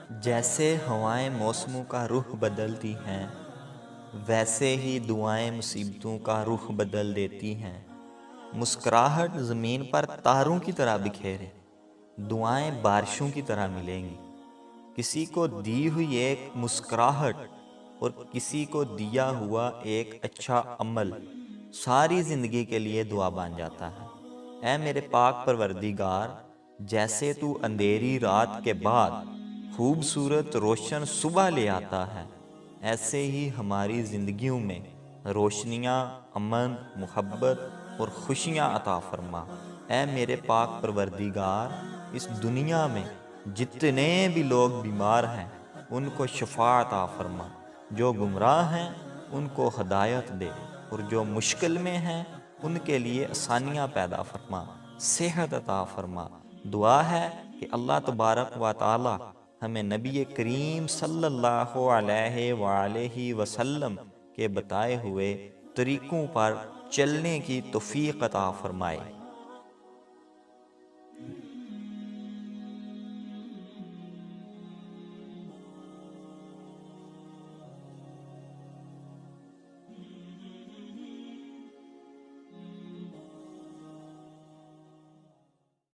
جیسے ہوائیں موسموں کا رخ بدلتی ہیں، ویسے ہی دعائیں مصیبتوں کا رخ بدل دیتی ہیں۔ مسکراہٹ زمین پر تاروں کی طرح بکھیرے، دعائیں بارشوں کی طرح ملیں گی۔ کسی کو دی ہوئی ایک مسکراہٹ اور کسی کو دیا ہوا ایک اچھا عمل ساری زندگی کے لیے دعا بن جاتا ہے۔ اے میرے پاک پروردگار، جیسے تو اندھیری رات کے بعد خوبصورت روشن صبح لے آتا ہے، ایسے ہی ہماری زندگیوں میں روشنیاں، امن، محبت اور خوشیاں عطا فرما۔ اے میرے پاک پروردگار، اس دنیا میں جتنے بھی لوگ بیمار ہیں ان کو شفا عطا فرما، جو گمراہ ہیں ان کو ہدایت دے، اور جو مشکل میں ہیں ان کے لیے آسانیاں پیدا فرما، صحت عطا فرما۔ دعا ہے کہ اللہ تبارک و تعالی ہمیں نبی کریم صلی اللہ علیہ وآلہ وسلم کے بتائے ہوئے طریقوں پر چلنے کی توفیق عطا فرمائے۔